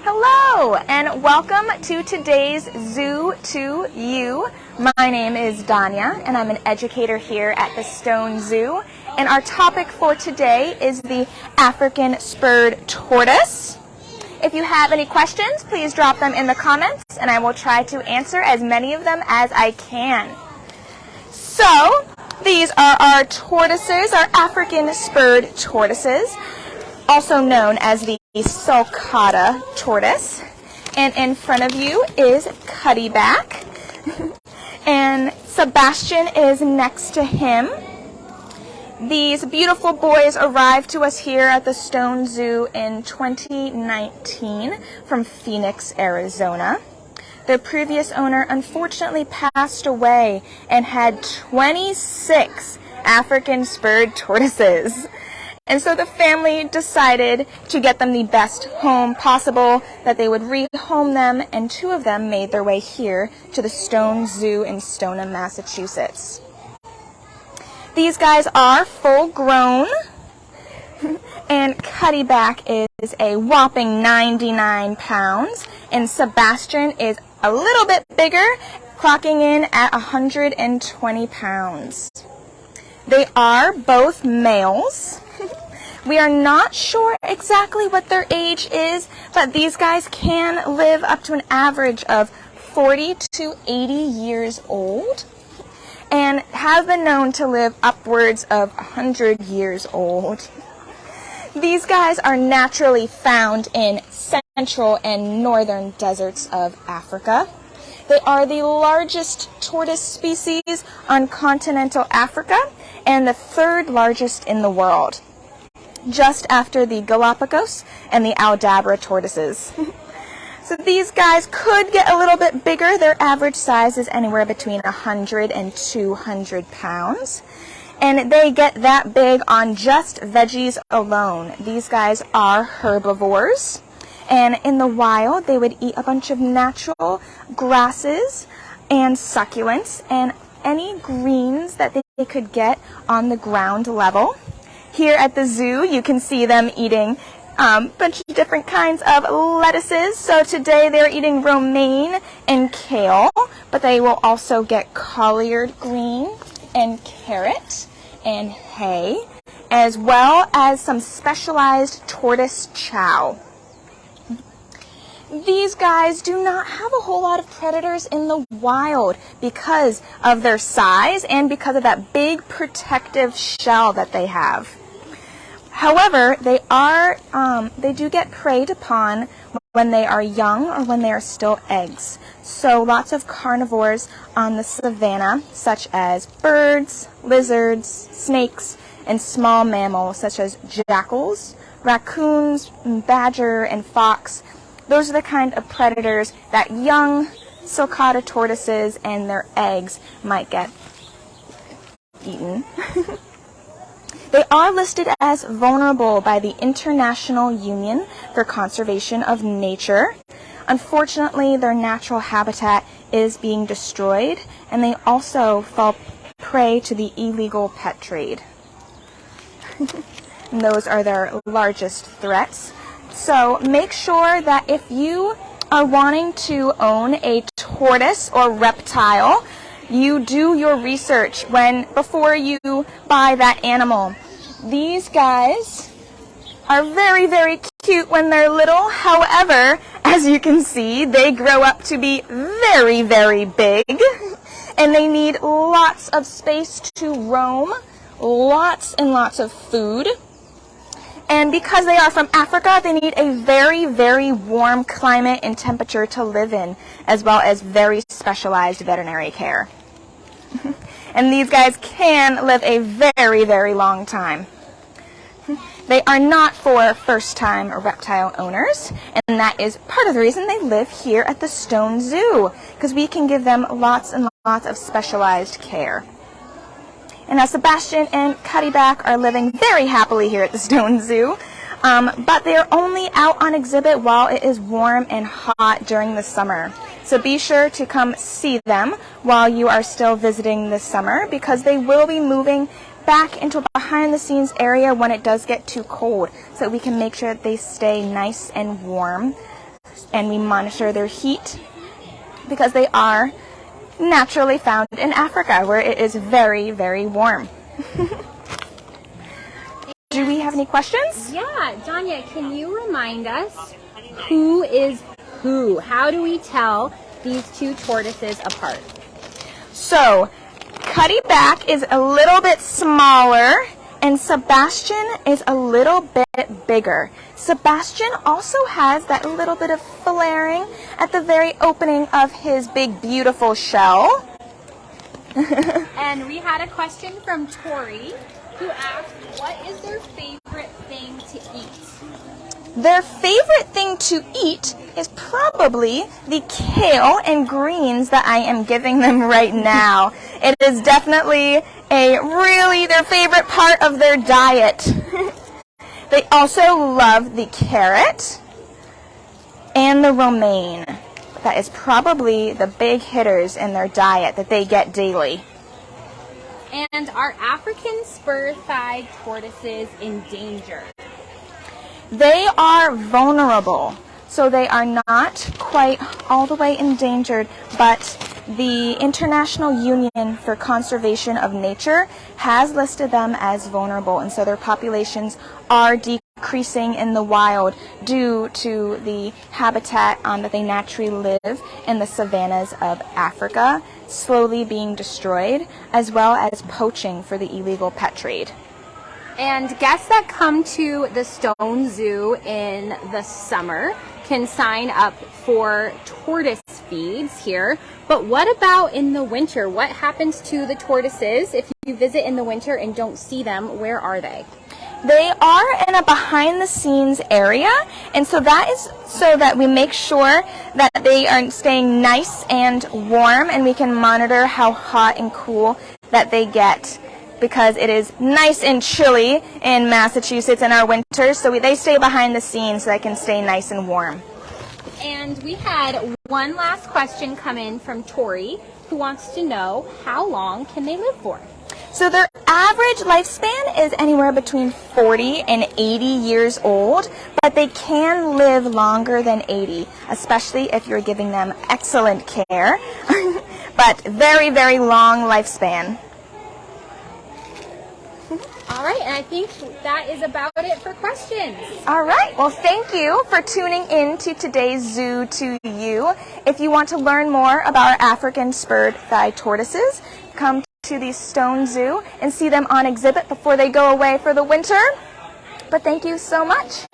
Hello and welcome to today's Zoo to You. My name is Danya and I'm an educator here at the Stone Zoo, and our topic for today is the African spurred tortoise. If you have any questions, please drop them in the comments and I will try to answer as many of them as I can. So, these are our tortoises, our African spurred tortoises, also known as the sulcata tortoise. And in front of you is Cuddyback, and Sebastian is next to him. These beautiful boys arrived to us here at the Stone Zoo in 2019 from Phoenix, Arizona. Their previous owner unfortunately passed away and had 26 African spurred tortoises. And so the family decided to get them the best home possible, that they would rehome them, and 2 of them made their way here to the Stone Zoo in Stoneham, Massachusetts. These guys are full grown, and Cuddyback is a whopping 99 pounds, and Sebastian is a little bit bigger, clocking in at 120 pounds. They are both males. We are not sure exactly what their age is, but these guys can live up to an average of 40 to 80 years old and have been known to live upwards of 100 years old. These guys are naturally found in central and northern deserts of Africa. They are the largest tortoise species on continental Africa and the 3rd largest in the world, just after the Galapagos and the Aldabra tortoises. So these guys could get a little bit bigger. Their average size is anywhere between 100 and 200 pounds. And they get that big on just veggies alone. These guys are herbivores. And in the wild, they would eat a bunch of natural grasses and succulents and any greens that they could get on the ground level. Here at the zoo, you can see them eating a bunch of different kinds of lettuces. So today they're eating romaine and kale, but they will also get collard green and carrot and hay, as well as some specialized tortoise chow. These guys do not have a whole lot of predators in the wild because of their size and because of that big protective shell that they have. However, they do get preyed upon when they are young or when they are still eggs. So lots of carnivores on the savanna, such as birds, lizards, snakes, and small mammals such as jackals, raccoons, badger, and fox. Those are the kind of predators that young sulcata tortoises and their eggs might get eaten. They are listed as vulnerable by the International Union for Conservation of Nature. Unfortunately, their natural habitat is being destroyed, and they also fall prey to the illegal pet trade. And those are their largest threats. So make sure that if you are wanting to own a tortoise or reptile, you do your research before you buy that animal. These guys are very, very cute when they're little. However, as you can see, they grow up to be very, very big, and they need lots of space to roam, lots and lots of food. And because they are from Africa, they need a very, very warm climate and temperature to live in, as well as very specialized veterinary care. And these guys can live a very, very long time. They are not for first-time reptile owners, and that is part of the reason they live here at the Stone Zoo, because we can give them lots and lots of specialized care. And now Sebastian and Cuddyback are living very happily here at the Stone Zoo, but they are only out on exhibit while it is warm and hot during the summer. So be sure to come see them while you are still visiting this summer, because they will be moving back into a behind-the-scenes area when it does get too cold, so we can make sure that they stay nice and warm and we monitor their heat because they are naturally found in Africa where it is very, very warm. Do we have any questions? Yeah, Danya, can you remind us who is who? How do we tell these two tortoises apart? So, Cuddy Back is a little bit smaller and Sebastian is a little bit bigger. Sebastian also has that little bit of flaring at the very opening of his big beautiful shell. And we had a question from Tori who asked, what is their favorite thing to eat? Their favorite thing to eat is probably the kale and greens that I am giving them right now. It is definitely their favorite part of their diet. They also love the carrot and the romaine. That is probably the big hitters in their diet that they get daily. And are African spur-thighed tortoises in danger? They are vulnerable, so they are not quite all the way endangered, but the International Union for Conservation of Nature has listed them as vulnerable, and so their populations are decreasing in the wild due to the habitat that they naturally live in the savannas of Africa slowly being destroyed, as well as poaching for the illegal pet trade. And guests that come to the Stone Zoo in the summer can sign up for tortoise feeds here. But what about in the winter? What happens to the tortoises if you visit in the winter and don't see them? Where are they? They are in a behind-the-scenes area, and so that is so that we make sure that they are staying nice and warm, and we can monitor how hot and cool that they get, because it is nice and chilly in Massachusetts in our winters, so they stay behind the scenes so they can stay nice and warm. And we had one last question come in from Tori, who wants to know, how long can they live for? So their average lifespan is anywhere between 40 and 80 years old, but they can live longer than 80, especially if you're giving them excellent care, but very, very long lifespan. All right, and I think that is about it for questions. All right, well, thank you for tuning in to today's Zoo to You. If you want to learn more about our African spurred thigh tortoises, come to the Stone Zoo and see them on exhibit before they go away for the winter. But thank you so much.